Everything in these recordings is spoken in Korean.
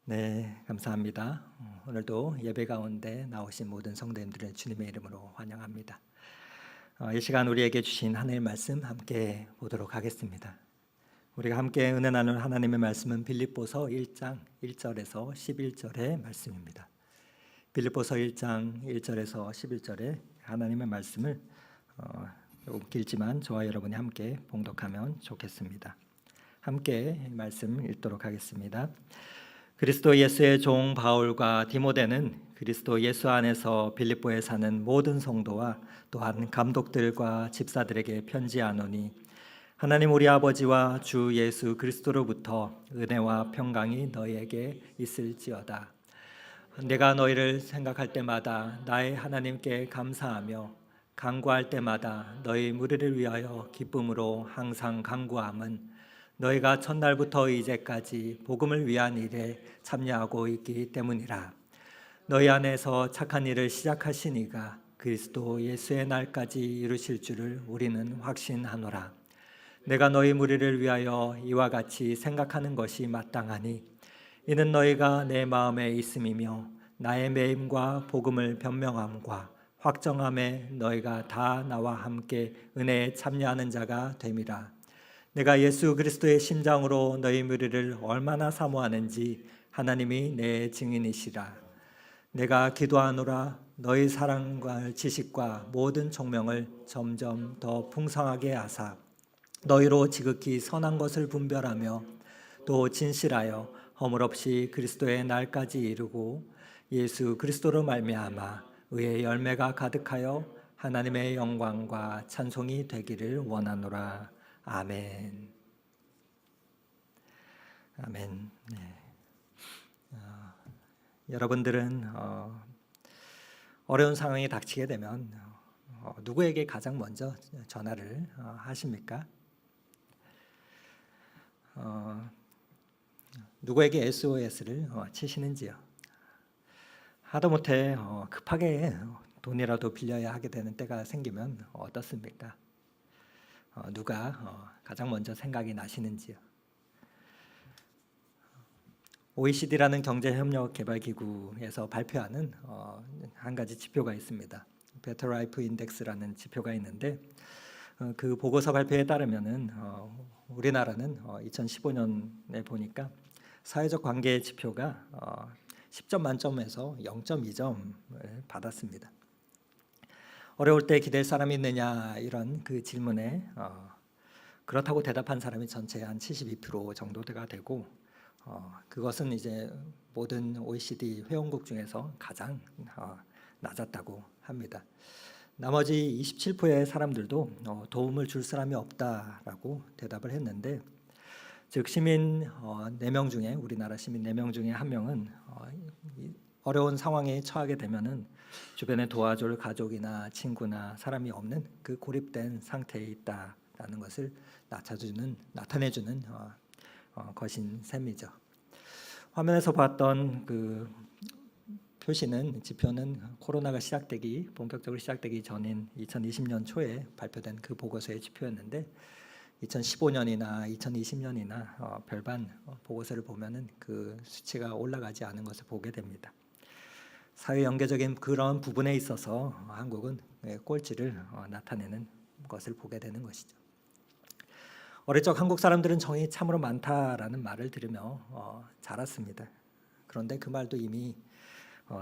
네, 감사합니다. 오늘도 예배 가운데 나오신 모든 성도님들을 주님의 이름으로 환영합니다. 이 시간 우리에게 주신 하나님의 말씀 함께 보도록 하겠습니다. 우리가 함께 은혜 나눌 하나님의 말씀은 빌립보서 1장 1절에서 11절의 말씀입니다. 빌립보서 1장 1절에서 11절의 하나님의 말씀을 조금 길지만 저와 여러분이 함께 봉독하면 좋겠습니다. 함께 말씀 읽도록 하겠습니다. 그리스도 예수의 종 바울과 디모데는 그리스도 예수 안에서 빌립보에 사는 모든 성도와 또한 감독들과 집사들에게 편지하노니 하나님 우리 아버지와 주 예수 그리스도로부터 은혜와 평강이 너희에게 있을지어다. 내가 너희를 생각할 때마다 나의 하나님께 감사하며 간구할 때마다 너희 무리를 위하여 기쁨으로 항상 간구함은 너희가 첫날부터 이제까지 복음을 위한 일에 참여하고 있기 때문이라. 너희 안에서 착한 일을 시작하신 이가 그리스도 예수의 날까지 이루실 줄을 우리는 확신하노라. 내가 너희 무리를 위하여 이와 같이 생각하는 것이 마땅하니 이는 너희가 내 마음에 있음이며 나의 매임과 복음을 변명함과 확정함에 너희가 다 나와 함께 은혜에 참여하는 자가 됨이라. 내가 예수 그리스도의 심장으로 너희 무리를 얼마나 사모하는지 하나님이 내 증인이시라. 내가 기도하노라. 너희 사랑과 지식과 모든 총명을 점점 더 풍성하게 하사 너희로 지극히 선한 것을 분별하며 또 진실하여 허물 없이 그리스도의 날까지 이루고 예수 그리스도로 말미암아 의의 열매가 가득하여 하나님의 영광과 찬송이 되기를 원하노라. 아멘. 아멘. 네. 여러분들은 어려운 상황이 닥치게 되면 누구에게 가장 먼저 전화를 하십니까? 누구에게 SOS를 치시는지요? 하다못해 급하게 돈이라도 빌려야 하게 되는 때가 생기면 어떻습니까? 누가 가장 먼저 생각이 나시는지요? OECD라는 경제협력개발기구에서 발표하는 한 가지 지표가 있습니다. Better Life Index라는 지표가 있는데 그 보고서 발표에 따르면은 우리나라는 2015년에 보니까 사회적 관계 지표가 10점 만점에서 0.2점을 받았습니다. 어려울 때 기댈 사람이 있느냐 이런 그 질문에 그렇다고 대답한 사람이 전체의 한 72% 정도가 되고 그것은 이제 모든 OECD 회원국 중에서 가장 낮았다고 합니다. 나머지 27%의 사람들도 도움을 줄 사람이 없다라고 대답을 했는데 즉 시민 4명 중에 우리나라 시민 4명 중에 1명은 어려운 상황에 처하게 되면은 주변에 도와줄 가족이나 친구나 사람이 없는 그 고립된 상태에 있다라는 것을 나타내주는 것인 셈이죠. 화면에서 봤던 그 지표는 코로나가 본격적으로 시작되기 전인 2020년 초에 발표된 그 보고서의 지표였는데 2015년이나 2020년이나 별반 보고서를 보면은 그 수치가 올라가지 않은 것을 보게 됩니다. 사회 연계적인 그런 부분에 있어서 한국은 꼴찌를 나타내는 것을 보게 되는 것이죠. 어릴 적 한국 사람들은 정이 참으로 많다라는 말을 들으며 자랐습니다. 그런데 그 말도 이미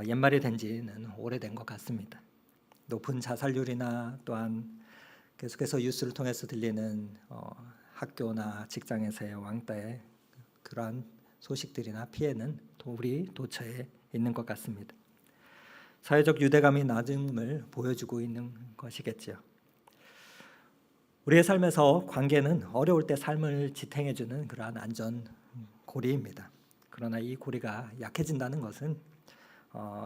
옛말이 된 지는 오래된 것 같습니다. 높은 자살률이나 또한 계속해서 뉴스를 통해서 들리는 학교나 직장에서의 왕따의 그러한 소식들이나 피해는 우리 도처에 있는 것 같습니다. 사회적 유대감이 낮음을 보여주고 있는 것이겠지요. 우리의 삶에서 관계는 어려울 때 삶을 지탱해주는 그러한 안전 고리입니다. 그러나 이 고리가 약해진다는 것은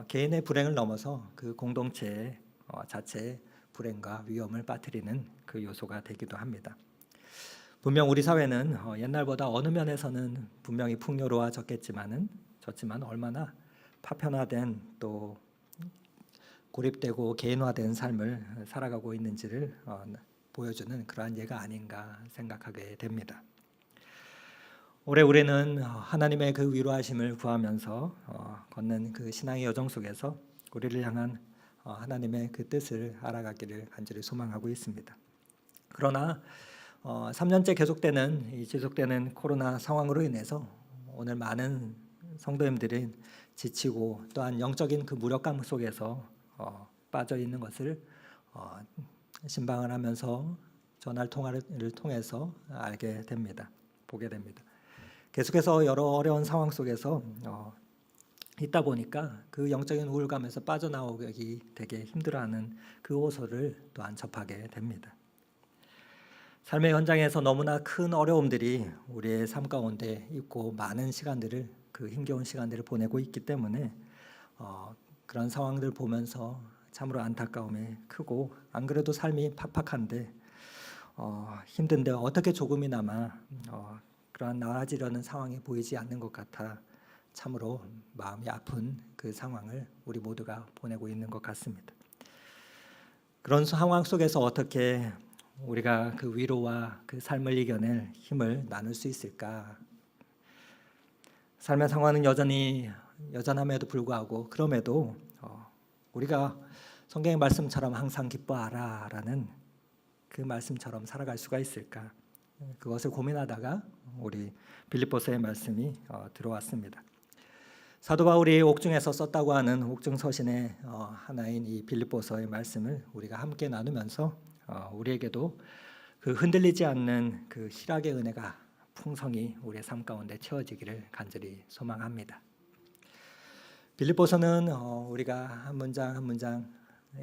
개인의 불행을 넘어서 그 공동체 자체의 불행과 위험을 빠뜨리는 그 요소가 되기도 합니다. 분명 우리 사회는 옛날보다 어느 면에서는 분명히 풍요로워졌지만 얼마나 파편화된 또 고립되고 개인화된 삶을 살아가고 있는지를 보여주는 그러한 예가 아닌가 생각하게 됩니다. 올해 우리는 하나님의 그 위로하심을 구하면서 걷는 그 신앙의 여정 속에서 우리를 향한 하나님의 그 뜻을 알아가기를 간절히 소망하고 있습니다. 그러나 3년째 지속되는 코로나 상황으로 인해서 오늘 많은 성도님들이 지치고 또한 영적인 그 무력감 속에서 빠져 있는 것을 신방을 하면서 전화 통화를 통해서 알게 됩니다. 보게 됩니다. 계속해서 여러 어려운 상황 속에서 있다 보니까 그 영적인 우울감에서 빠져나오기 되게 힘들어하는 그 호소를 또한 접하게 됩니다. 삶의 현장에서 너무나 큰 어려움들이 우리의 삶 가운데 있고 많은 시간들을 그 힘겨운 시간들을 보내고 있기 때문에 그런 상황들 보면서 참으로 안타까움이 크고 안 그래도 삶이 팍팍한데 힘든데 어떻게 조금이나마 그러한 나아지려는 상황이 보이지 않는 것 같아 참으로 마음이 아픈 그 상황을 우리 모두가 보내고 있는 것 같습니다. 그런 상황 속에서 어떻게 우리가 그 위로와 그 삶을 이겨낼 힘을 나눌 수 있을까? 삶의 상황은 여전함에도 불구하고 그럼에도 우리가 성경의 말씀처럼 항상 기뻐하라라는 그 말씀처럼 살아갈 수가 있을까? 그것을 고민하다가 우리 빌립보서의 말씀이 들어왔습니다. 사도 바울이 옥중에서 썼다고 하는 옥중 서신의 하나인 이 빌립보서의 말씀을 우리가 함께 나누면서 우리에게도 그 흔들리지 않는 그 희락의 은혜가 풍성히 우리의 삶 가운데 채워지기를 간절히 소망합니다. 빌립보서는 우리가 한 문장 한 문장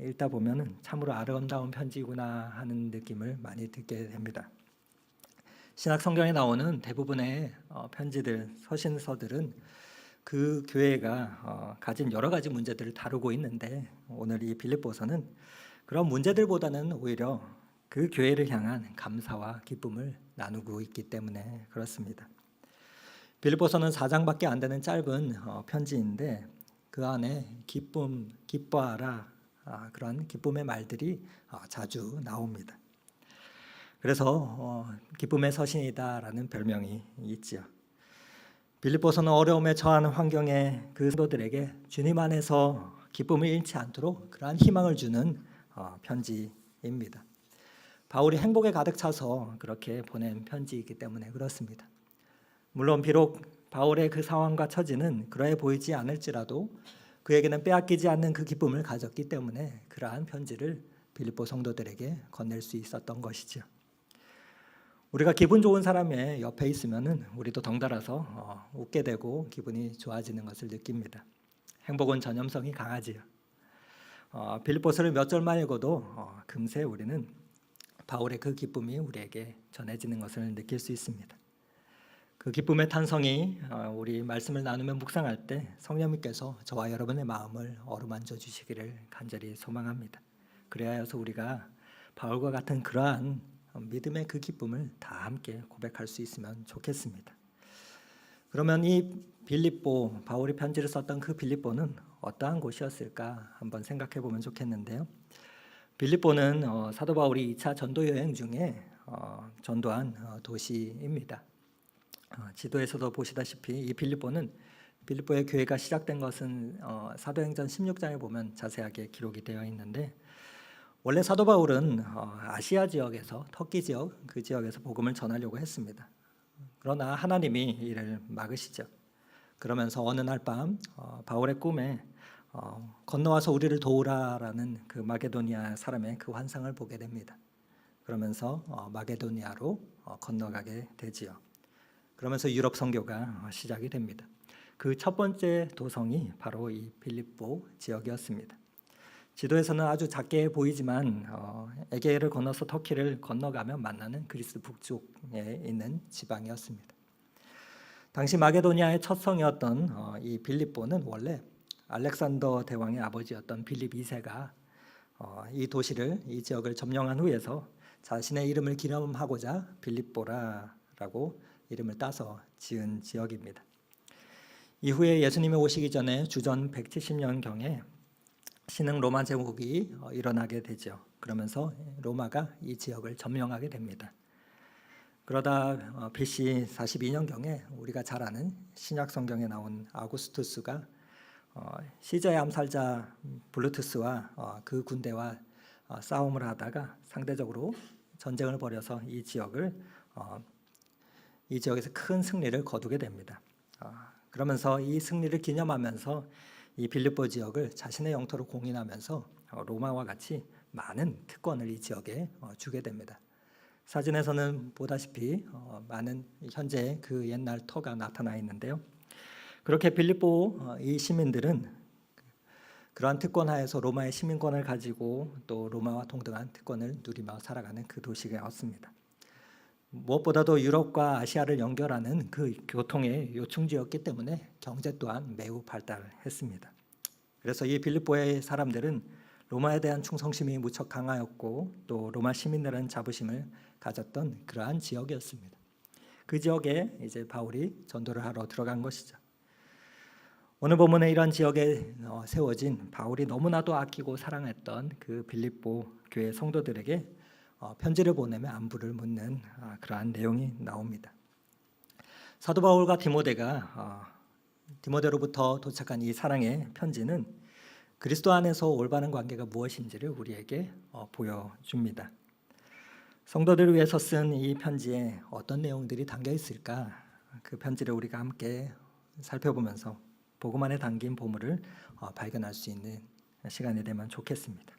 읽다 보면은 참으로 아름다운 편지구나 하는 느낌을 많이 듣게 됩니다. 신약 성경에 나오는 대부분의 편지들, 서신서들은 그 교회가 가진 여러 가지 문제들을 다루고 있는데 오늘 이 빌립보서는 그런 문제들보다는 오히려 그 교회를 향한 감사와 기쁨을 나누고 있기 때문에 그렇습니다. 빌립보서는 4장밖에 안 되는 짧은 편지인데 그 안에 기쁨, 기뻐하라 그런 기쁨의 말들이 자주 나옵니다. 그래서 기쁨의 서신이다라는 별명이 있지요. 빌립보서는 어려움에 처한 환경의 그 성도들에게 주님 안에서 기쁨을 잃지 않도록 그러한 희망을 주는 편지입니다. 바울이 행복에 가득 차서 그렇게 보낸 편지이기 때문에 그렇습니다. 물론 비록 바울의 그 상황과 처지는 그러해 보이지 않을지라도 그에게는 빼앗기지 않는 그 기쁨을 가졌기 때문에 그러한 편지를 빌립보 성도들에게 건넬 수 있었던 것이죠. 우리가 기분 좋은 사람의 옆에 있으면은 우리도 덩달아서 웃게 되고 기분이 좋아지는 것을 느낍니다. 행복은 전염성이 강하지요. 빌립보서를 몇 절만 읽어도 금세 우리는 바울의 그 기쁨이 우리에게 전해지는 것을 느낄 수 있습니다. 그 기쁨의 탄성이 우리 말씀을 나누며 묵상할 때 성령님께서 저와 여러분의 마음을 어루만져 주시기를 간절히 소망합니다. 그래야여서 우리가 바울과 같은 그러한 믿음의 그 기쁨을 다 함께 고백할 수 있으면 좋겠습니다. 그러면 이 빌립보, 바울이 편지를 썼던 그 빌립보는 어떠한 곳이었을까 한번 생각해 보면 좋겠는데요. 빌립보는 사도 바울이 2차 전도 여행 중에 전도한 도시입니다. 지도에서도 보시다시피 이 빌립보의 교회가 시작된 것은 사도행전 16장에 보면 자세하게 기록이 되어 있는데 원래 사도 바울은 아시아 지역에서 터키 지역 그 지역에서 복음을 전하려고 했습니다. 그러나 하나님이 이를 막으시죠. 그러면서 어느 날 밤 바울의 꿈에 건너와서 우리를 도우라라는 그 마게도니아 사람의 그 환상을 보게 됩니다. 그러면서 마게도니아로 건너가게 되지요. 그러면서 유럽 선교가 시작이 됩니다. 그 첫 번째 도성이 바로 이 빌립보 지역이었습니다. 지도에서는 아주 작게 보이지만 에게해를 건너서 터키를 건너가면 만나는 그리스 북쪽에 있는 지방이었습니다. 당시 마게도니아의 첫 성이었던 이 빌립보는 원래 알렉산더 대왕의 아버지였던 빌립 2세가 이 지역을 점령한 후에서 자신의 이름을 기념하고자 빌립보라라고 이름을 따서 지은 지역입니다. 이후에 예수님이 오시기 전에 주전 170년경에 신흥 로마 제국이 일어나게 되죠. 그러면서 로마가 이 지역을 점령하게 됩니다. 그러다 BC 42년경에 우리가 잘 아는 신약 성경에 나온 아구스투스가 시저의 암살자 블루투스와 그 군대와 싸움을 하다가 상대적으로 전쟁을 벌여서 이 지역에서 큰 승리를 거두게 됩니다. 그러면서 이 승리를 기념하면서 이 빌립보 지역을 자신의 영토로 공인하면서 로마와 같이 많은 특권을 이 지역에 주게 됩니다. 사진에서는 보다시피 많은 현재 그 옛날 터가 나타나 있는데요. 그렇게 빌립보 이 시민들은 그러한 특권 하에서 로마의 시민권을 가지고 또 로마와 동등한 특권을 누리며 살아가는 그 도시였습니다. 무엇보다도 유럽과 아시아를 연결하는 그 교통의 요충지였기 때문에 경제 또한 매우 발달했습니다. 그래서 이 빌립보의 사람들은 로마에 대한 충성심이 무척 강하였고 또 로마 시민들은 자부심을 가졌던 그러한 지역이었습니다. 그 지역에 이제 바울이 전도를 하러 들어간 것이죠. 오늘 본문에 이런 지역에 세워진 바울이 너무나도 아끼고 사랑했던 그 빌립보 교회 성도들에게 편지를 보내며 안부를 묻는 그러한 내용이 나옵니다. 사도 바울과 디모데로부터 도착한 이 사랑의 편지는 그리스도 안에서 올바른 관계가 무엇인지를 우리에게 보여줍니다. 성도들을 위해서 쓴 이 편지에 어떤 내용들이 담겨 있을까? 그 편지를 우리가 함께 살펴보면서 복음 안에 담긴 보물을 발견할 수 있는 시간이 되면 좋겠습니다.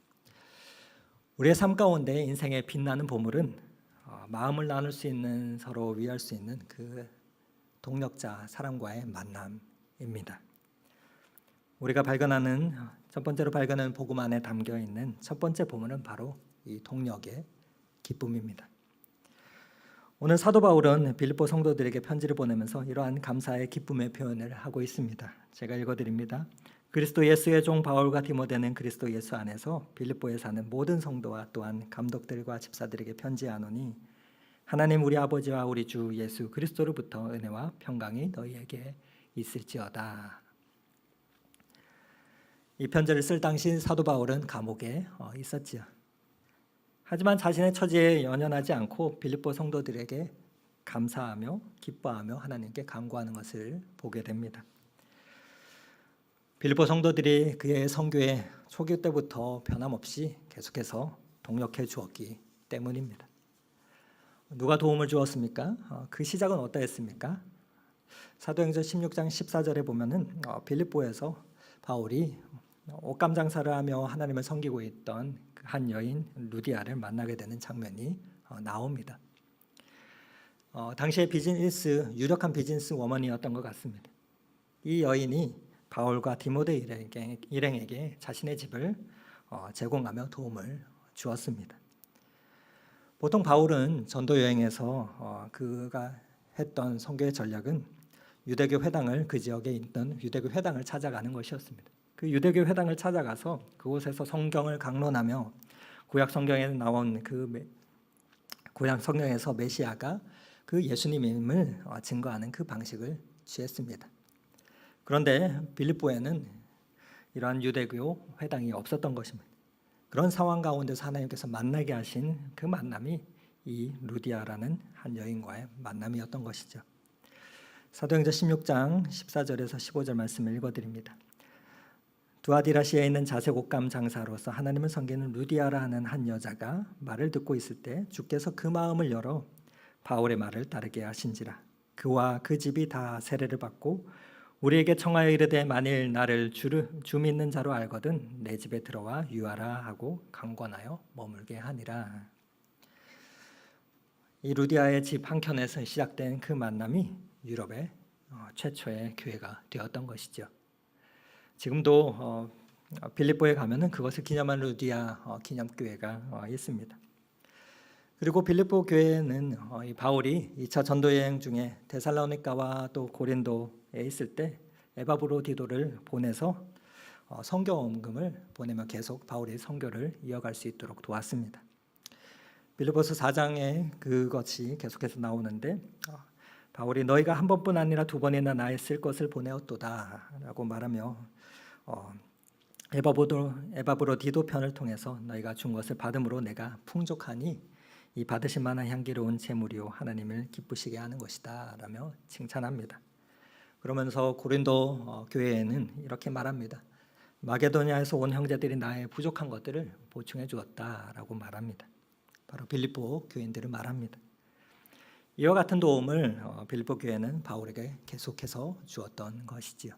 우리의 삶 가운데 인생의 빛나는 보물은 마음을 나눌 수 있는, 서로 위할 수 있는 그 동력자 사람과의 만남입니다. 우리가 첫 번째로 발견하는 복음 안에 담겨 있는 첫 번째 보물은 바로 이 동력의 기쁨입니다. 오늘 사도 바울은 빌립보 성도들에게 편지를 보내면서 이러한 감사의 기쁨의 표현을 하고 있습니다. 제가 읽어드립니다. 그리스도 예수의 종 바울과 디모데는 그리스도 예수 안에서 빌립보에 사는 모든 성도와 또한 감독들과 집사들에게 편지하노니 하나님 우리 아버지와 우리 주 예수 그리스도로부터 은혜와 평강이 너희에게 있을지어다. 이 편지를 쓸 당시 사도 바울은 감옥에 있었지요. 하지만 자신의 처지에 연연하지 않고 빌립보 성도들에게 감사하며 기뻐하며 하나님께 간구하는 것을 보게 됩니다. 빌립보 성도들이 그의 선교의 초기 때부터 변함없이 계속해서 동력해 주었기 때문입니다. 누가 도움을 주었습니까? 그 시작은 어떠했습니까? 사도행전 16장 14절에 보면은 빌립보에서 바울이 옷감 장사를 하며 하나님을 섬기고 있던 한 여인 루디아를 만나게 되는 장면이 나옵니다. 당시의 유력한 비즈니스 워먼이었던 것 같습니다. 이 여인이 바울과 디모데 일행에게 자신의 집을 제공하며 도움을 주었습니다. 보통 바울은 전도 여행에서 그가 했던 선교의 전략은 유대교 회당을 그 지역에 있던 유대교 회당을 찾아가는 것이었습니다. 그 유대교 회당을 찾아가서 그곳에서 성경을 강론하며 구약 성경에 나온 구약 성경에서 메시아가 그 예수님임을 증거하는 그 방식을 취했습니다. 그런데 빌립보에는 이러한 유대교 회당이 없었던 것입니다. 그런 상황 가운데서 하나님께서 만나게 하신 그 만남이 이 루디아라는 한 여인과의 만남이었던 것이죠. 사도행전 16장 14절에서 15절 말씀을 읽어드립니다. 두아디라시에 있는 자색 옷감 장사로서 하나님을 섬기는 루디아라 하는 한 여자가 말을 듣고 있을 때 주께서 그 마음을 열어 바울의 말을 따르게 하신지라. 그와 그 집이 다 세례를 받고 우리에게 청하여 이르되 만일 나를 주 믿는 자로 알거든 내 집에 들어와 유하라 하고 강권하여 머물게 하니라. 이 루디아의 집 한켠에서 시작된 그 만남이 유럽의 최초의 교회가 되었던 것이죠. 지금도 빌립보에 가면은 그것을 기념한 루디아 기념교회가 있습니다. 그리고 빌립보 교회는 이 바울이 2차 전도 여행 중에 데살로니가와 또 고린도에 있을 때 에바브로디도를 보내서 선교 언금을 보내며 계속 바울이 선교를 이어갈 수 있도록 도왔습니다. 빌립보서 4장에 그것이 계속해서 나오는데 바울이 너희가 한 번뿐 아니라 두 번이나 나의 쓸 것을 보내었도다라고 말하며 에바브로디도 편을 통해서 너희가 준 것을 받음으로 내가 풍족하니 이 받으실 만한 향기로운 제물이요 하나님을 기쁘시게 하는 것이다 라며 칭찬합니다. 그러면서 고린도 교회에는 이렇게 말합니다. 마게도냐에서 온 형제들이 나의 부족한 것들을 보충해 주었다라고 말합니다. 바로 빌립보 교인들을 말합니다. 이와 같은 도움을 빌립보 교회는 바울에게 계속해서 주었던 것이지요.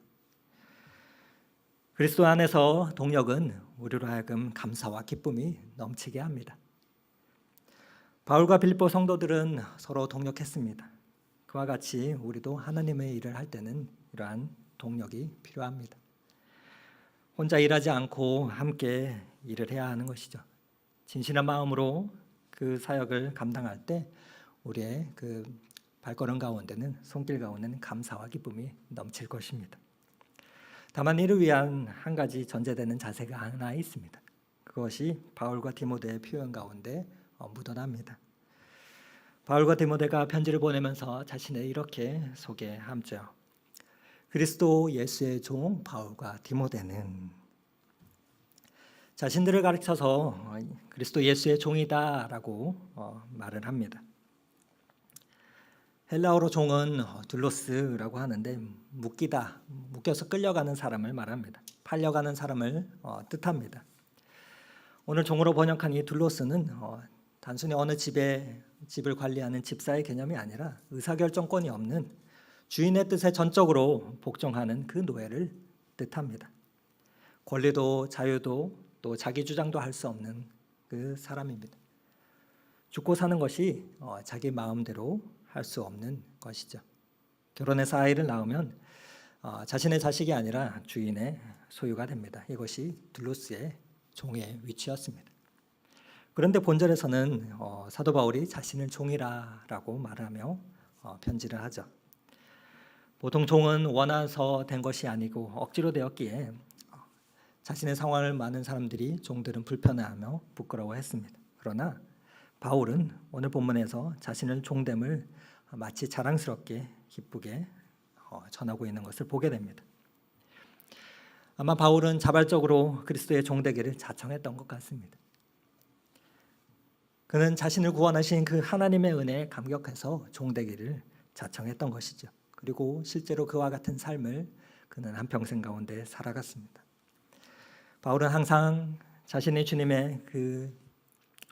그리스도 안에서 동력은 우리로 하여금 감사와 기쁨이 넘치게 합니다. 바울과 빌립보 성도들은 서로 동력했습니다. 그와 같이 우리도 하나님의 일을 할 때는 이러한 동력이 필요합니다. 혼자 일하지 않고 함께 일을 해야 하는 것이죠. 진실한 마음으로 그 사역을 감당할 때 우리의 그 발걸음 가운데는 손길 가운데는 감사와 기쁨이 넘칠 것입니다. 다만 이를 위한 한 가지 전제되는 자세가 하나 있습니다. 그것이 바울과 디모데의 표현 가운데 묻어납니다. 바울과 디모데가 편지를 보내면서 자신을 이렇게 소개하죠. 그리스도 예수의 종 바울과 디모데는 자신들을 가르쳐서 그리스도 예수의 종이다라고 말을 합니다. 헬라어로 종은 둘로스라고 하는데 묶이다, 묶여서 끌려가는 사람을 말합니다. 팔려가는 사람을 뜻합니다. 오늘 종으로 번역한 이 둘로스는 단순히 어느 집을 관리하는 집사의 개념이 아니라 의사결정권이 없는 주인의 뜻에 전적으로 복종하는 그 노예를 뜻합니다. 권리도 자유도 또 자기 주장도 할 수 없는 그 사람입니다. 죽고 사는 것이 자기 마음대로 할 수 없는 것이죠. 결혼해서 아이를 낳으면 자신의 자식이 아니라 주인의 소유가 됩니다. 이것이 둘로스의 종의 위치였습니다. 그런데 본절에서는 사도 바울이 자신을 종이라고 말하며 편지를 하죠. 보통 종은 원해서 된 것이 아니고 억지로 되었기에 자신의 상황을 많은 사람들이 종들은 불편해하며 부끄러워했습니다. 그러나 바울은 오늘 본문에서 자신을 종됨을 마치 자랑스럽게 기쁘게 전하고 있는 것을 보게 됩니다. 아마 바울은 자발적으로 그리스도의 종되기를 자청했던 것 같습니다. 그는 자신을 구원하신 그 하나님의 은혜에 감격해서 종되기를 자청했던 것이죠. 그리고 실제로 그와 같은 삶을 그는 한평생 가운데 살아갔습니다. 바울은 항상 자신의 주님의 그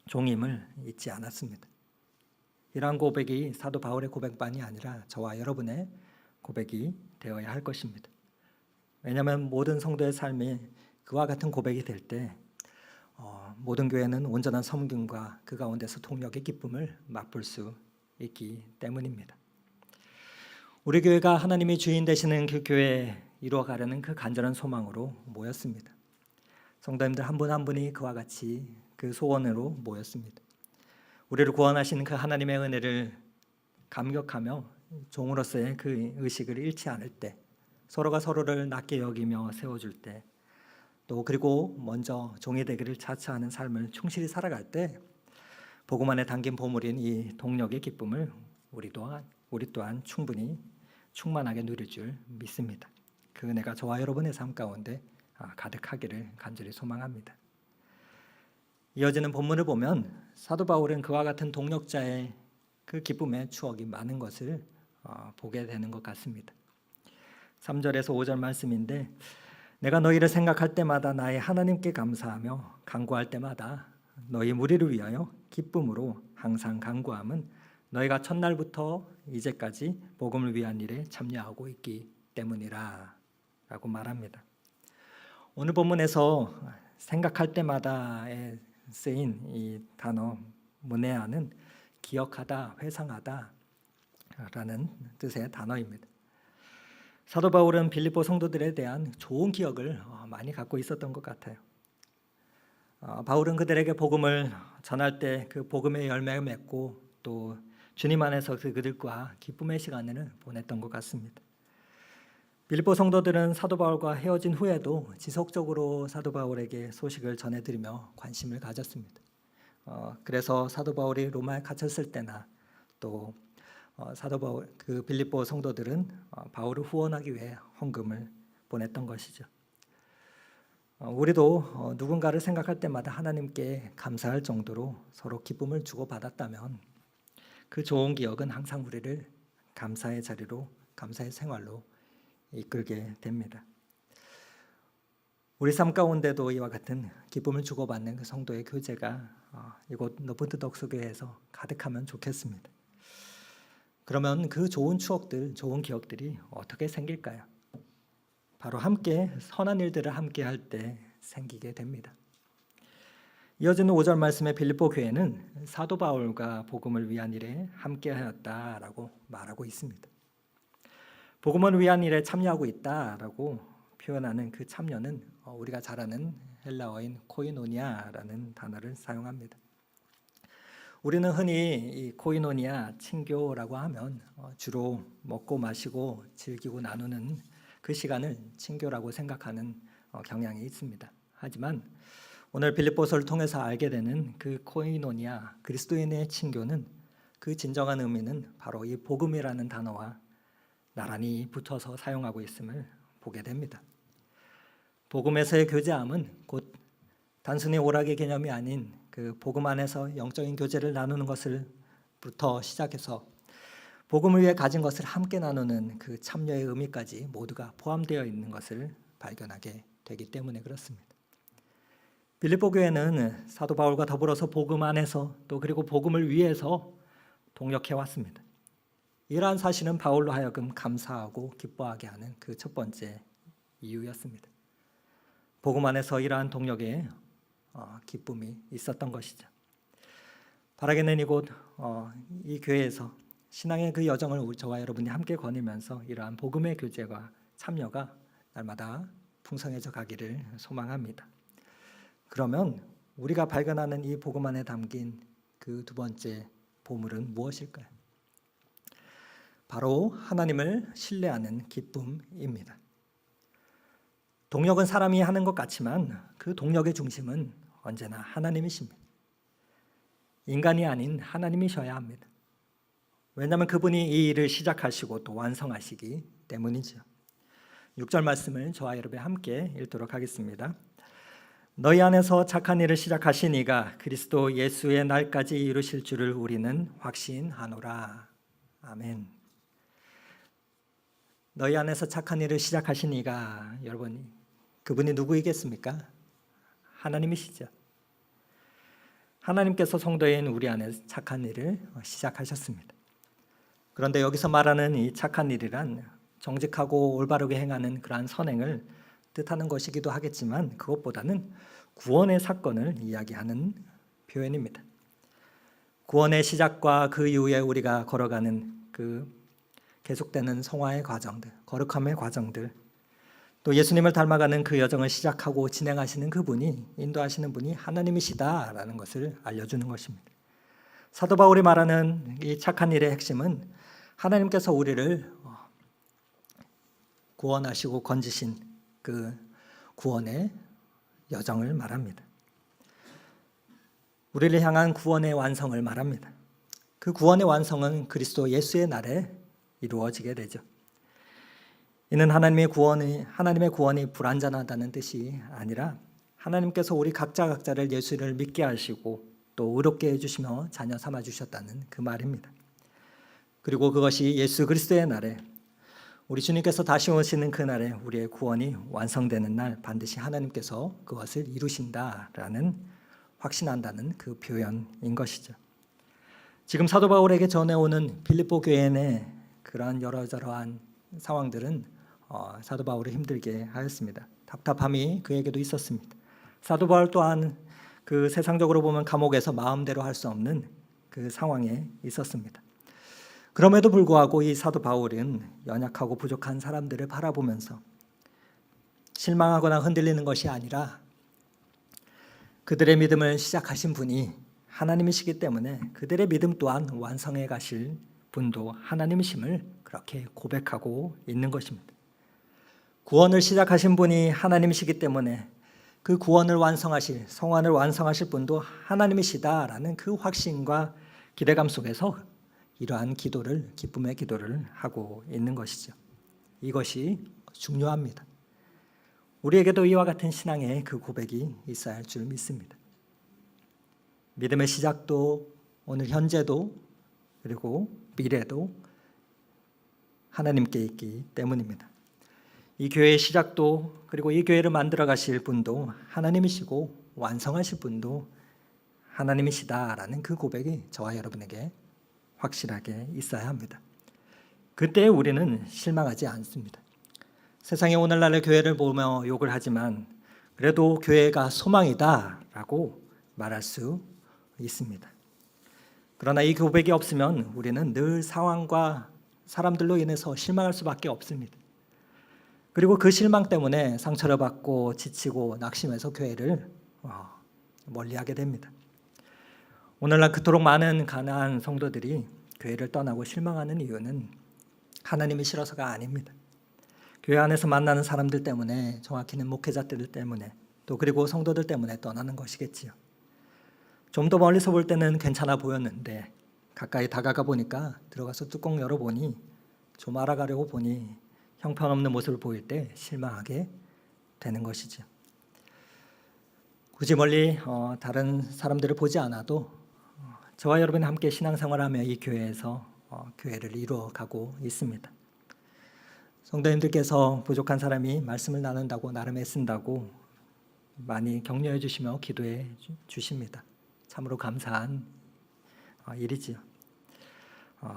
종임을 잊지 않았습니다. 이러한 고백이 사도 바울의 고백만이 아니라 저와 여러분의 고백이 되어야 할 것입니다. 왜냐하면 모든 성도의 삶이 그와 같은 고백이 될 때 모든 교회는 온전한 섬김과 그 가운데서 동력의 기쁨을 맛볼 수 있기 때문입니다. 우리 교회가 하나님이 주인 되시는 그 교회에 이루어가려는 그 간절한 소망으로 모였습니다. 성도님들 한 분 한 분이 그와 같이 그 소원으로 모였습니다. 우리를 구원하시는 그 하나님의 은혜를 감격하며 종으로서의 그 의식을 잃지 않을 때, 서로가 서로를 낮게 여기며 세워줄 때, 또 그리고 먼저 종이 되기를 자처하는 삶을 충실히 살아갈 때 복음 안에 담긴 보물인 이 동력의 기쁨을 우리 또한 충분히 충만하게 누릴 줄 믿습니다. 그 은혜가 저와 여러분의 삶 가운데 가득하기를 간절히 소망합니다. 이어지는 본문을 보면 사도 바울은 그와 같은 동력자의 그 기쁨의 추억이 많은 것을 보게 되는 것 같습니다. 3절에서 5절 말씀인데 내가 너희를 생각할 때마다 나의 하나님께 감사하며 간구할 때마다 너희 무리를 위하여 기쁨으로 항상 간구함은 너희가 첫날부터 이제까지 복음을 위한 일에 참여하고 있기 때문이라 라고 말합니다. 오늘 본문에서 생각할 때마다에 쓰인 이 단어 문해아는 기억하다, 회상하다 라는 뜻의 단어입니다. 사도 바울은 빌립보 성도들에 대한 좋은 기억을 많이 갖고 있었던 것 같아요. 바울은 그들에게 복음을 전할 때 그 복음의 열매를 맺고 또 주님 안에서 그들과 기쁨의 시간을 보냈던 것 같습니다. 빌립보 성도들은 사도 바울과 헤어진 후에도 지속적으로 사도 바울에게 소식을 전해드리며 관심을 가졌습니다. 그래서 사도 바울이 로마에 갇혔을 때나 또 사도 바울 그 빌립보 성도들은 바울을 후원하기 위해 헌금을 보냈던 것이죠. 우리도 누군가를 생각할 때마다 하나님께 감사할 정도로 서로 기쁨을 주고받았다면 그 좋은 기억은 항상 우리를 감사의 자리로, 감사의 생활로 이끌게 됩니다. 우리 삶 가운데도 이와 같은 기쁨을 주고받는 그 성도의 교제가 이곳 높은 뜻 덕수교회에서 가득하면 좋겠습니다. 그러면 그 좋은 추억들, 좋은 기억들이 어떻게 생길까요? 바로 함께 선한 일들을 함께 할 때 생기게 됩니다. 이어지는 5절 말씀의 빌립보 교회는 사도 바울과 복음을 위한 일에 함께하였다라고 말하고 있습니다. 복음을 위한 일에 참여하고 있다라고 표현하는 그 참여는 우리가 잘 아는 헬라어인 코이노니아라는 단어를 사용합니다. 우리는 흔히 이 코이노니아, 친교라고 하면 주로 먹고 마시고 즐기고 나누는 그 시간을 친교라고 생각하는 경향이 있습니다. 하지만 오늘 빌립보서를 통해서 알게 되는 그 코이노니아, 그리스도인의 친교는 그 진정한 의미는 바로 이 복음이라는 단어와 나란히 붙어서 사용하고 있음을 보게 됩니다. 복음에서의 교제함은 곧 단순히 오락의 개념이 아닌 그 복음 안에서 영적인 교제를 나누는 것을부터 시작해서 복음을 위해 가진 것을 함께 나누는 그 참여의 의미까지 모두가 포함되어 있는 것을 발견하게 되기 때문에 그렇습니다. 빌립보 교회는 사도 바울과 더불어서 복음 안에서 또 그리고 복음을 위해서 동역해 왔습니다. 이러한 사실은 바울로 하여금 감사하고 기뻐하게 하는 그 첫 번째 이유였습니다. 복음 안에서 이러한 동역에 기쁨이 있었던 것이죠. 바라게는 이곳 이 교회에서 신앙의 그 여정을 저와 여러분이 함께 거니면서 이러한 복음의 교제와 참여가 날마다 풍성해져 가기를 소망합니다. 그러면 우리가 발견하는 이 복음 안에 담긴 그 두 번째 보물은 무엇일까요? 바로 하나님을 신뢰하는 기쁨입니다. 동력은 사람이 하는 것 같지만 그 동력의 중심은 언제나 하나님이십니다. 인간이 아닌 하나님이셔야 합니다. 왜냐하면 그분이 이 일을 시작하시고 또 완성하시기 때문이죠. 6절 말씀을 저와 여러분이 함께 읽도록 하겠습니다. 너희 안에서 착한 일을 시작하신 이가 그리스도 예수의 날까지 이루실 줄을 우리는 확신하노라. 아멘. 너희 안에서 착한 일을 시작하신 이가, 여러분, 그분이 누구이겠습니까? 하나님이시죠. 하나님께서 성도인 우리 안에 착한 일을 시작하셨습니다. 그런데 여기서 말하는 이 착한 일이란 정직하고 올바르게 행하는 그러한 선행을 뜻하는 것이기도 하겠지만 그것보다는 구원의 사건을 이야기하는 표현입니다. 구원의 시작과 그 이후에 우리가 걸어가는 그 계속되는 성화의 과정들, 거룩함의 과정들, 또 예수님을 닮아가는 그 여정을 시작하고 진행하시는 그분이, 인도하시는 분이 하나님이시다라는 것을 알려주는 것입니다. 사도 바울이 말하는 이 착한 일의 핵심은 하나님께서 우리를 구원하시고 건지신 그 구원의 여정을 말합니다. 우리를 향한 구원의 완성을 말합니다. 그 구원의 완성은 그리스도 예수의 날에 이루어지게 되죠. 이는 하나님의 구원이 불완전하다는 뜻이 아니라 하나님께서 우리 각자를 예수를 믿게 하시고 또 의롭게 해주시며 자녀 삼아 주셨다는 그 말입니다. 그리고 그것이 예수 그리스도의 날에, 우리 주님께서 다시 오시는 그 날에 우리의 구원이 완성되는 날 반드시 하나님께서 그것을 이루신다라는, 확신한다는 그 표현인 것이죠. 지금 사도 바울에게 전해오는 빌립보 교회 내 그러한 여러저러한 상황들은 사도 바울을 힘들게 하였습니다. 답답함이 그에게도 있었습니다. 사도 바울 또한 그 세상적으로 보면 감옥에서 마음대로 할 수 없는 그 상황에 있었습니다. 그럼에도 불구하고 이 사도 바울은 연약하고 부족한 사람들을 바라보면서 실망하거나 흔들리는 것이 아니라 그들의 믿음을 시작하신 분이 하나님이시기 때문에 그들의 믿음 또한 완성해 가실 분도 하나님이심을 그렇게 고백하고 있는 것입니다. 구원을 시작하신 분이 하나님이시기 때문에 그 구원을 완성하실, 성환을 완성하실 분도 하나님이시다라는 그 확신과 기대감 속에서 이러한 기도를, 기쁨의 기도를 하고 있는 것이죠. 이것이 중요합니다. 우리에게도 이와 같은 신앙의 그 고백이 있어야 할 줄 믿습니다. 믿음의 시작도 오늘 현재도 그리고 미래도 하나님께 있기 때문입니다. 이 교회의 시작도 그리고 이 교회를 만들어 가실 분도 하나님이시고 완성하실 분도 하나님이시다라는 그 고백이 저와 여러분에게 확실하게 있어야 합니다. 그때 우리는 실망하지 않습니다. 세상의 오늘날의 교회를 보며 욕을 하지만 그래도 교회가 소망이다라고 말할 수 있습니다. 그러나 이 고백이 없으면 우리는 늘 상황과 사람들로 인해서 실망할 수밖에 없습니다. 그리고 그 실망 때문에 상처를 받고 지치고 낙심해서 교회를 멀리하게 됩니다. 오늘날 그토록 많은 가난한 성도들이 교회를 떠나고 실망하는 이유는 하나님이 싫어서가 아닙니다. 교회 안에서 만나는 사람들 때문에, 정확히는 목회자들 때문에, 또 그리고 성도들 때문에 떠나는 것이겠지요. 좀 더 멀리서 볼 때는 괜찮아 보였는데 가까이 다가가 보니까, 들어가서 뚜껑 열어보니, 좀 알아가려고 보니 형편없는 모습을 보일 때 실망하게 되는 것이죠. 굳이 멀리 다른 사람들을 보지 않아도 저와 여러분이 함께 신앙생활하며 이 교회에서 교회를 이루어가고 있습니다. 성도님들께서 부족한 사람이 말씀을 나눈다고 나름 애쓴다고 많이 격려해 주시며 기도해 주십니다. 참으로 감사한 일이지요.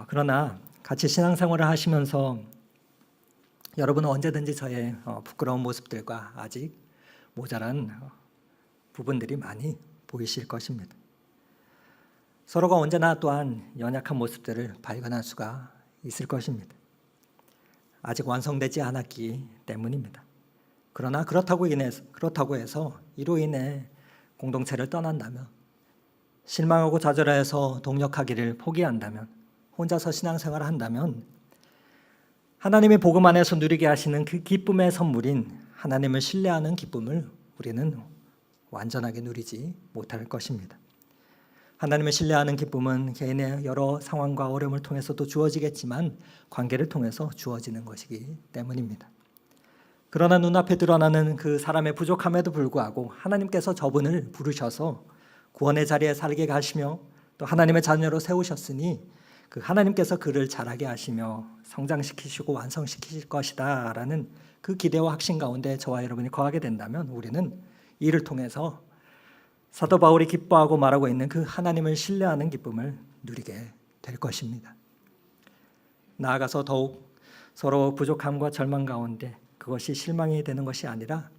그러나 같이 신앙생활을 하시면서 여러분은 언제든지 저의 부끄러운 모습들과 아직 모자란 부분들이 많이 보이실 것입니다. 서로가 언제나 또한 연약한 모습들을 발견할 수가 있을 것입니다. 아직 완성되지 않았기 때문입니다. 그러나 그렇다고 해서 이로 인해 공동체를 떠난다면, 실망하고 좌절해서 동력하기를 포기한다면, 혼자서 신앙생활을 한다면 하나님의 복음 안에서 누리게 하시는 그 기쁨의 선물인 하나님을 신뢰하는 기쁨을 우리는 완전하게 누리지 못할 것입니다. 하나님을 신뢰하는 기쁨은 개인의 여러 상황과 어려움을 통해서도 주어지겠지만 관계를 통해서 주어지는 것이기 때문입니다. 그러나 눈앞에 드러나는 그 사람의 부족함에도 불구하고 하나님께서 저분을 부르셔서 구원의 자리에 살게 하시며 또 하나님의 자녀로 세우셨으니 그 하나님께서 그를 자라게 하시며 성장시키시고 완성시키실 것이다 라는 그 기대와 확신 가운데 저와 여러분이 거하게 된다면 우리는 이를 통해서 사도 바울이 기뻐하고 말하고 있는 그 하나님을 신뢰하는 기쁨을 누리게 될 것입니다. 나아가서 더욱 서로 부족함과 절망 가운데 그것이 실망이 되는 것이 아니라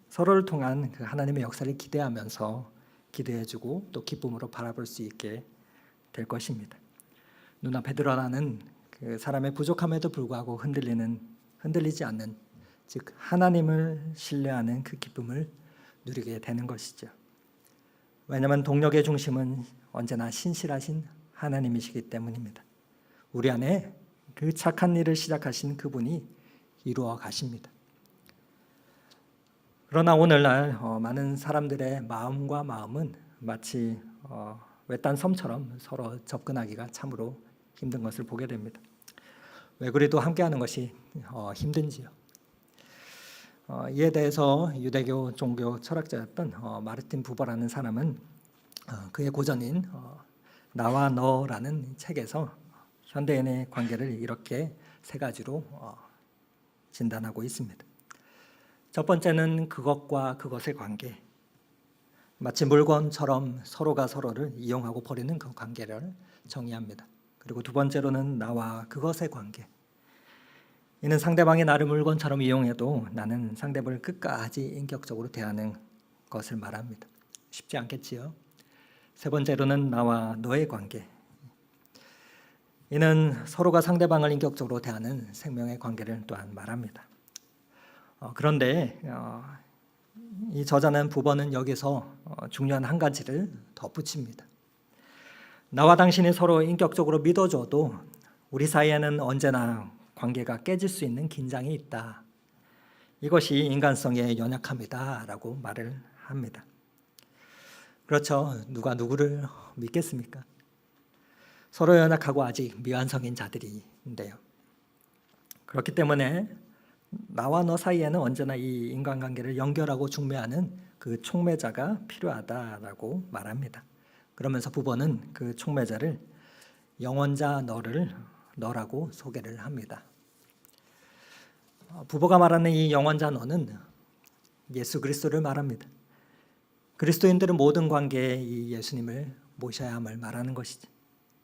서로를 통한 그 하나님의 역사를 기대하면서 기대해주고 또 기쁨으로 바라볼 수 있게 될 것입니다. 눈앞에 드러나는 그 사람의 부족함에도 불구하고 흔들리지 않는, 즉 하나님을 신뢰하는 그 기쁨을 누리게 되는 것이죠. 왜냐하면 동력의 중심은 언제나 신실하신 하나님이시기 때문입니다. 우리 안에 그 착한 일을 시작하신 그분이 이루어 가십니다. 그러나 오늘날 많은 사람들의 마음과 마음은 마치 외딴 섬처럼 서로 접근하기가 참으로 힘든 것을 보게 됩니다. 왜 그래도 함께하는 것이 힘든지요. 이에 대해서 유대교 종교 철학자였던 마르틴 부버라는 사람은 그의 고전인 나와 너라는 책에서 현대인의 관계를 이렇게 세 가지로 진단하고 있습니다. 첫 번째는 그것과 그것의 관계, 마치 물건처럼 서로가 서로를 이용하고 버리는 그 관계를 정의합니다. 그리고 두 번째로는 나와 그것의 관계, 이는 상대방이 나를 물건처럼 이용해도 나는 상대방을 끝까지 인격적으로 대하는 것을 말합니다. 쉽지 않겠지요. 세 번째로는 나와 너의 관계, 이는 서로가 상대방을 인격적으로 대하는 생명의 관계를 또한 말합니다. 그런데 이 저자는 부버는 여기서 중요한 한 가지를 덧붙입니다. 나와 당신이 서로 인격적으로 믿어줘도 우리 사이에는 언제나 관계가 깨질 수 있는 긴장이 있다. 이것이 인간성의 연약함이다 라고 말을 합니다. 그렇죠. 누가 누구를 믿겠습니까? 서로 연약하고 아직 미완성인 자들인데요. 그렇기 때문에 나와 너 사이에는 언제나 이 인간관계를 연결하고 중매하는 그 촉매자가 필요하다라고 말합니다. 그러면서 부모는 그 촉매자를 영원자 너라고 소개를 합니다. 부모가 말하는 이 영원자 너는 예수 그리스도를 말합니다. 그리스도인들은 모든 관계에 이 예수님을 모셔야 함을 말하는 것이지.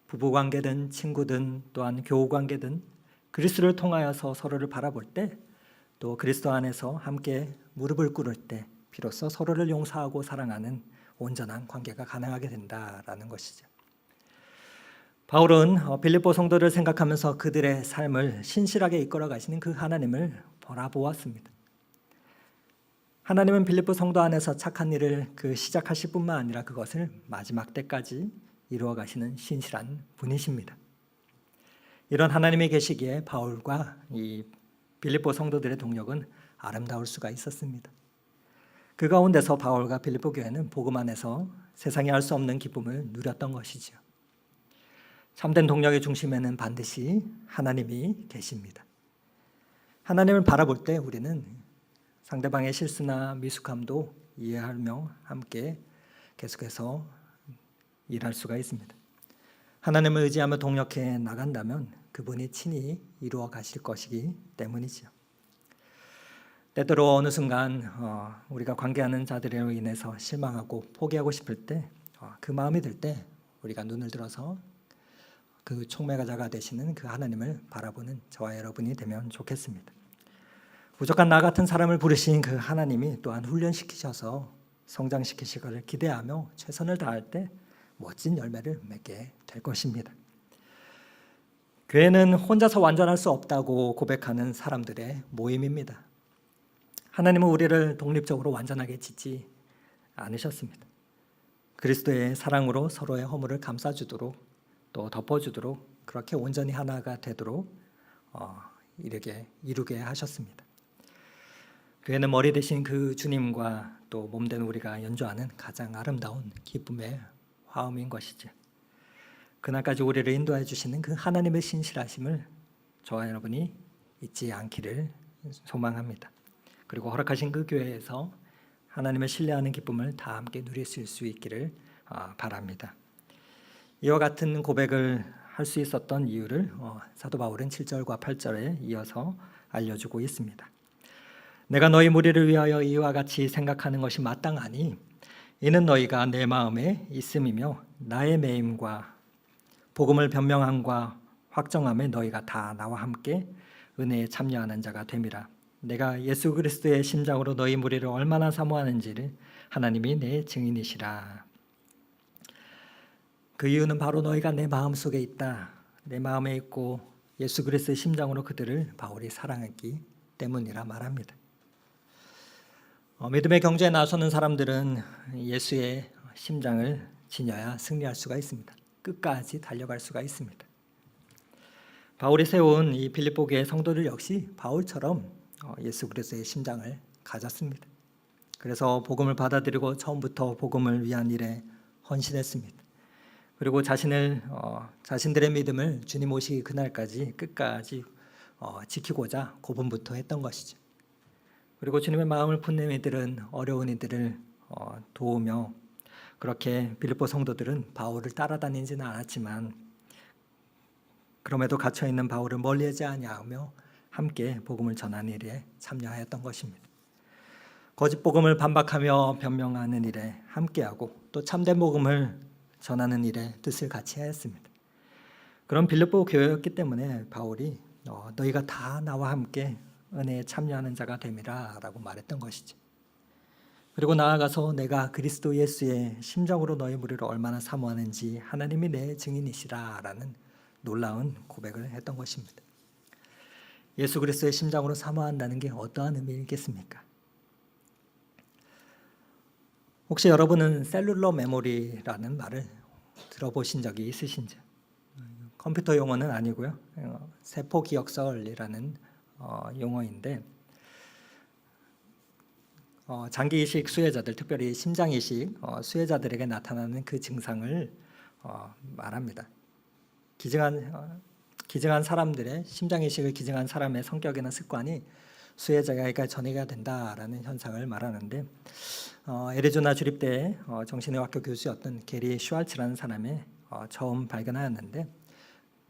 부부관계든 친구든 또한 교우관계든 그리스도를 통하여서 서로를 바라볼 때, 또 그리스도 안에서 함께 무릎을 꿇을 때 비로소 서로를 용서하고 사랑하는 온전한 관계가 가능하게 된다라는 것이죠. 바울은 빌립보 성도를 생각하면서 그들의 삶을 신실하게 이끌어 가시는 그 하나님을 바라보았습니다. 하나님은 빌립보 성도 안에서 착한 일을 시작하실 뿐만 아니라 그것을 마지막 때까지 이루어 가시는 신실한 분이십니다. 이런 하나님의 계시기에 바울과 이 빌립보 성도들의 동력은 아름다울 수가 있었습니다. 그 가운데서 바울과 빌립보 교회는 복음 안에서 세상이 알 수 없는 기쁨을 누렸던 것이죠. 참된 동력의 중심에는 반드시 하나님이 계십니다. 하나님을 바라볼 때 우리는 상대방의 실수나 미숙함도 이해하며 함께 계속해서 일할 수가 있습니다. 하나님을 의지하며 동력해 나간다면 그분이 친히 이루어 가실 것이기 때문이죠. 때때로 어느 순간 우리가 관계하는 자들로 인해서 실망하고 포기하고 싶을 때, 그 마음이 들 때 우리가 눈을 들어서 그 촉매자가 되시는 그 하나님을 바라보는 저와 여러분이 되면 좋겠습니다. 부족한 나 같은 사람을 부르신 그 하나님이 또한 훈련시키셔서 성장시키실 것을 기대하며 최선을 다할 때 멋진 열매를 맺게 될 것입니다. 교회는 혼자서 완전할 수 없다고 고백하는 사람들의 모임입니다. 하나님은 우리를 독립적으로 완전하게 짓지 않으셨습니다. 그리스도의 사랑으로 서로의 허물을 감싸주도록 또 덮어주도록 그렇게 온전히 하나가 되도록 이루게 하셨습니다. 교회는 머리 대신 그 주님과 또 몸된 우리가 연주하는 가장 아름다운 기쁨의 화음인 것이죠. 그날까지 우리를 인도해 주시는 그 하나님의 신실하심을 저와 여러분이 잊지 않기를 소망합니다. 그리고 허락하신 그 교회에서 하나님을 신뢰하는 기쁨을 다 함께 누리실 수 있기를 바랍니다. 이와 같은 고백을 할 수 있었던 이유를 사도 바울은 7절과 8절에 이어서 알려주고 있습니다. 내가 너희 무리를 위하여 이와 같이 생각하는 것이 마땅하니 이는 너희가 내 마음에 있음이며 나의 매임과 복음을 변명함과 확정함에 너희가 다 나와 함께 은혜에 참여하는 자가 됨이라. 내가 예수 그리스도의 심장으로 너희 무리를 얼마나 사모하는지를 하나님이 내 증인이시라. 그 이유는 바로 너희가 내 마음속에 있다. 내 마음에 있고 예수 그리스도의 심장으로 그들을 바울이 사랑했기 때문이라 말합니다. 믿음의 경주에 나서는 사람들은 예수의 심장을 지녀야 승리할 수가 있습니다. 끝까지 달려갈 수가 있습니다. 바울이 세운 이 빌립보 교회 성도들 역시 바울처럼 예수 그리스도의 심장을 가졌습니다. 그래서 복음을 받아들이고 처음부터 복음을 위한 일에 헌신했습니다. 그리고 자신들의 믿음을 주님 오시기 그날까지 끝까지 지키고자 고분부터 했던 것이죠. 그리고 주님의 마음을 푼는 이들은 어려운 이들을 도우며 그렇게 빌립보 성도들은 바울을 따라다니지는 않았지만 그럼에도 갇혀있는 바울을 멀리하지 아니하며 함께 복음을 전하는 일에 참여하였던 것입니다. 거짓 복음을 반박하며 변명하는 일에 함께하고 또 참된 복음을 전하는 일에 뜻을 같이 하였습니다. 그런 빌립보 교회였기 때문에 바울이 너희가 다 나와 함께 은혜에 참여하는 자가 됨이라 라고 말했던 것이죠. 그리고 나아가서 내가 그리스도 예수의 심정으로 너희 무리를 얼마나 사모하는지 하나님이 내 증인이시라 라는 놀라운 고백을 했던 것입니다. 예수 그리스도의 심장으로 사모한다는 게 어떠한 의미이겠습니까? 혹시 여러분은 셀룰러 메모리라는 말을 들어보신 적이 있으신지? 컴퓨터 용어는 아니고요. 세포 기억설이라는 용어인데 장기 이식 수혜자들, 특별히 심장 이식 수혜자들에게 나타나는 그 증상을 말합니다. 기증한 사람들의 심장 이식을 기증한 사람의 성격이나 습관이 수혜자가 전이가 된다라는 현상을 말하는데 애리조나 주립대 정신의학교 교수였던 게리 슈왈츠라는 사람이 처음 발견하였는데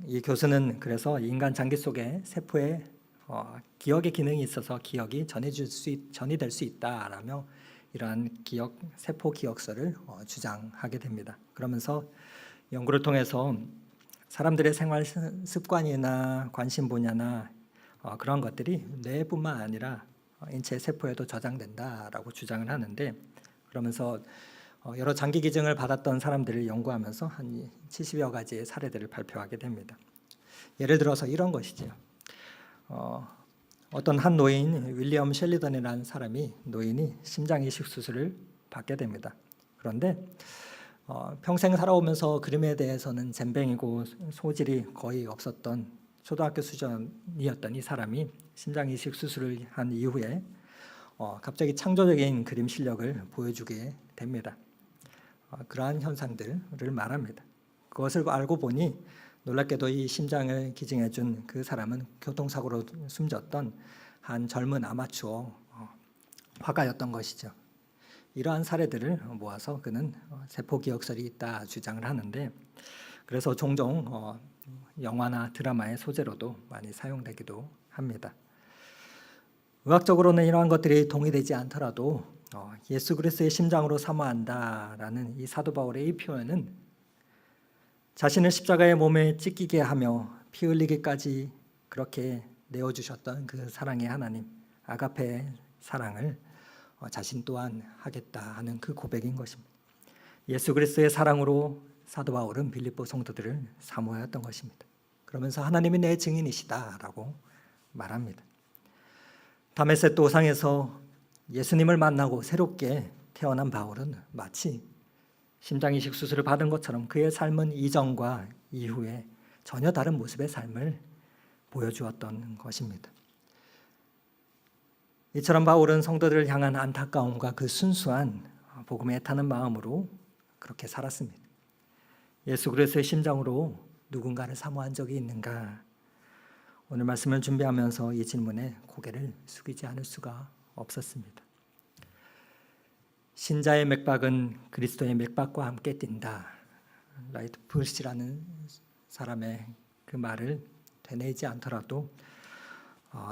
이 교수는 그래서 인간 장기 속에 세포에 기억의 기능이 있어서 기억이 전이될 수 있다라며 이러한 세포 기억서를 주장하게 됩니다. 그러면서 연구를 통해서 사람들의 생활 습관이나 관심 분야나 그런 것들이 뇌뿐만 아니라 인체 세포에도 저장된다라고 주장을 하는데, 그러면서 여러 장기 기증을 받았던 사람들을 연구하면서 한 70여 가지의 사례들을 발표하게 됩니다. 예를 들어서 이런 것이죠. 어떤 한 노인 윌리엄 셸리던이라는 사람이 노인이 심장 이식 수술을 받게 됩니다. 그런데 평생 살아오면서 그림에 대해서는 젬병이고 소질이 거의 없었던 초등학교 수준이었던 이 사람이 심장 이식 수술을 한 이후에 갑자기 창조적인 그림 실력을 보여주게 됩니다. 그러한 현상들을 말합니다. 그것을 알고 보니 놀랍게도 이 심장을 기증해 준 그 사람은 교통사고로 숨졌던 한 젊은 아마추어 화가였던 것이죠. 이러한 사례들을 모아서 그는 세포 기억설이 있다 주장을 하는데, 그래서 종종 영화나 드라마의 소재로도 많이 사용되기도 합니다. 의학적으로는 이러한 것들이 동의되지 않더라도 예수 그리스도의 심장으로 사모한다라는 이 사도 바울의 이 표현은 자신을 십자가의 몸에 찢기게 하며 피 흘리기까지 그렇게 내어주셨던 그 사랑의 하나님 아가페의 사랑을 자신 또한 하겠다 하는 그 고백인 것입니다. 예수 그리스도의 사랑으로 사도 바울은 빌립보 성도들을 사모하였던 것입니다. 그러면서 하나님이 내 증인이시다라고 말합니다. 다메섹 도상에서 예수님을 만나고 새롭게 태어난 바울은 마치 심장 이식 수술을 받은 것처럼 그의 삶은 이전과 이후에 전혀 다른 모습의 삶을 보여주었던 것입니다. 이처럼 바울은 성도들을 향한 안타까움과 그 순수한 복음에 애타는 마음으로 그렇게 살았습니다. 예수 그리스도의 심장으로 누군가를 사모한 적이 있는가? 오늘 말씀을 준비하면서 이 질문에 고개를 숙이지 않을 수가 없었습니다. 신자의 맥박은 그리스도의 맥박과 함께 뛴다. 라이트 불시라는 사람의 그 말을 되뇌이지 않더라도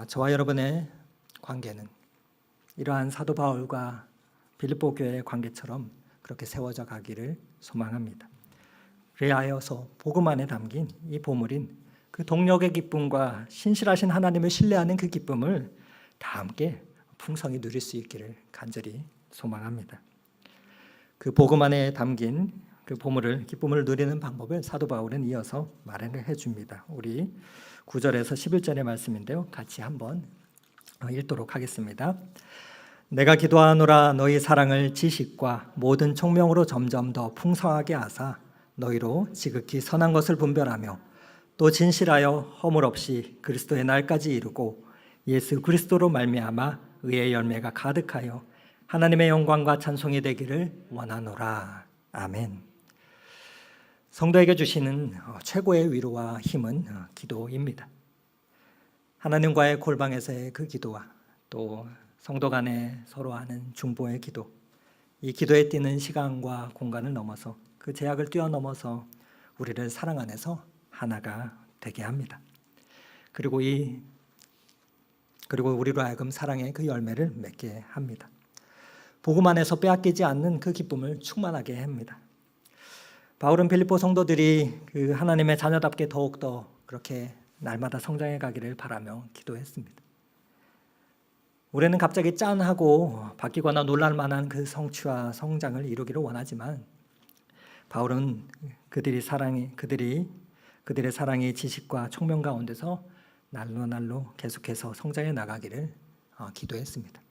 저와 여러분의 관계는 이러한 사도 바울과 빌립보 교회의 관계처럼 그렇게 세워져 가기를 소망합니다. 그리하여서 복음 안에 담긴 이 보물인 그 동력의 기쁨과 신실하신 하나님을 신뢰하는 그 기쁨을 다 함께 풍성히 누릴 수 있기를 간절히 소망합니다. 그 복음 안에 담긴 그 기쁨을 누리는 방법을 사도 바울은 이어서 말을 해줍니다. 우리 9절에서 11절의 말씀인데요. 같이 한번 읽도록 하겠습니다. 내가 기도하노라 너희 사랑을 지식과 모든 총명으로 점점 더 풍성하게 하사 너희로 지극히 선한 것을 분별하며 또 진실하여 허물 없이 그리스도의 날까지 이루고 예수 그리스도로 말미암아 의의 열매가 가득하여 하나님의 영광과 찬송이 되기를 원하노라. 아멘. 성도에게 주시는 최고의 위로와 힘은 기도입니다. 하나님과의 골방에서의 그 기도와 또 성도 간에 서로 하는 중보의 기도, 이 기도에 뛰는 시간과 공간을 넘어서 그 제약을 뛰어넘어서 우리를 사랑 안에서 하나가 되게 합니다. 그리고 우리로 하여금 사랑의 그 열매를 맺게 합니다. 복음 안에서 빼앗기지 않는 그 기쁨을 충만하게 합니다. 바울은 빌립보 성도들이 그 하나님의 자녀답게 더욱더 그렇게 날마다 성장해 가기를 바라며 기도했습니다. 우리는 갑자기 짠하고 바뀌거나 놀랄 만한 그 성취와 성장을 이루기를 원하지만 바울은 그들의 사랑이 지식과 총명 가운데서 날로 계속해서 성장해 나가기를 기도했습니다.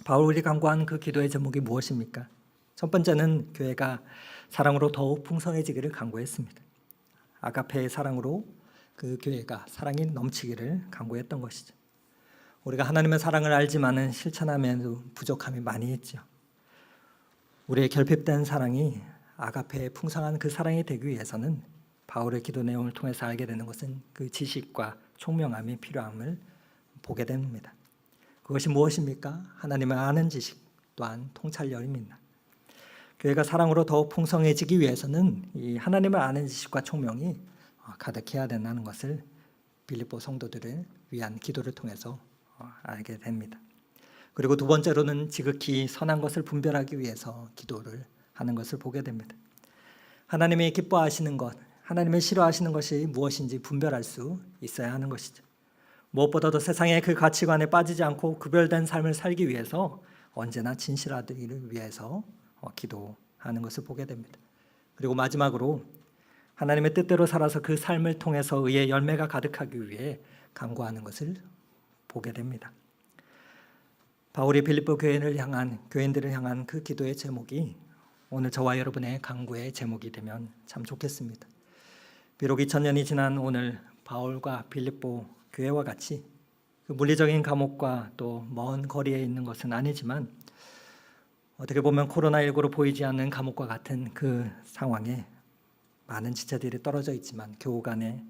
바울이 간구한 그 기도의 제목이 무엇입니까? 첫 번째는 교회가 사랑으로 더욱 풍성해지기를 간구했습니다. 아가페의 사랑으로 그 교회가 사랑이 넘치기를 간구했던 것이죠. 우리가 하나님의 사랑을 알지만은 실천함에도 부족함이 많이 있죠. 우리의 결핍된 사랑이 아가페의 풍성한 그 사랑이 되기 위해서는 바울의 기도 내용을 통해서 알게 되는 것은 그 지식과 총명함이 필요함을 보게 됩니다. 그것이 무엇입니까? 하나님을 아는 지식 또한 통찰력입니다. 교회가 사랑으로 더욱 풍성해지기 위해서는 이 하나님을 아는 지식과 총명이 가득해야 된다는 것을 빌립보 성도들을 위한 기도를 통해서 알게 됩니다. 그리고 두 번째로는 지극히 선한 것을 분별하기 위해서 기도를 하는 것을 보게 됩니다. 하나님이 기뻐하시는 것, 하나님이 싫어하시는 것이 무엇인지 분별할 수 있어야 하는 것이죠. 무엇보다도 세상의 그 가치관에 빠지지 않고 구별된 삶을 살기 위해서 언제나 진실하기를 위해서 기도하는 것을 보게 됩니다. 그리고 마지막으로 하나님의 뜻대로 살아서 그 삶을 통해서 의의 열매가 가득하기 위해 간구하는 것을 보게 됩니다. 바울이 빌립보 교인들을 향한 그 기도의 제목이 오늘 저와 여러분의 간구의 제목이 되면 참 좋겠습니다. 비록 2000년이 지난 오늘 바울과 빌립보 교회와 같이 그 물리적인 감옥과 또 먼 거리에 있는 것은 아니지만 어떻게 보면 코로나19로 보이지 않는 감옥과 같은 그 상황에 많은 지체들이 떨어져 있지만 교우 간에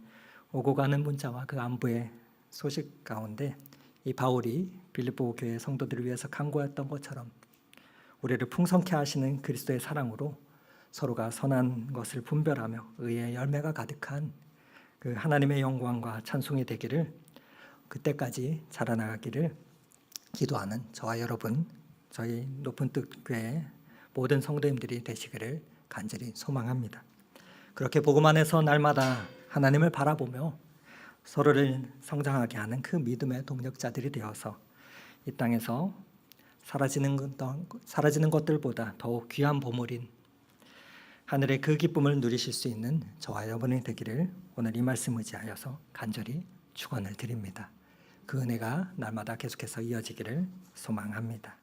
오고 가는 문자와 그 안부의 소식 가운데 이 바울이 빌립보 교회 성도들을 위해서 간구했던 것처럼 우리를 풍성케 하시는 그리스도의 사랑으로 서로가 선한 것을 분별하며 의의 열매가 가득한 그 하나님의 영광과 찬송이 되기를, 그때까지 자라나가기를 기도하는 저와 여러분, 저희 높은 뜻 교회 모든 성도님들이 되시기를 간절히 소망합니다. 그렇게 복음 안에서 날마다 하나님을 바라보며 서로를 성장하게 하는 그 믿음의 동력자들이 되어서 이 땅에서 사라지는 것들보다 더욱 귀한 보물인 하늘의 그 기쁨을 누리실 수 있는 저와 여러분이 되기를 오늘 이 말씀 의지하여서 간절히 축원을 드립니다. 그 은혜가 날마다 계속해서 이어지기를 소망합니다.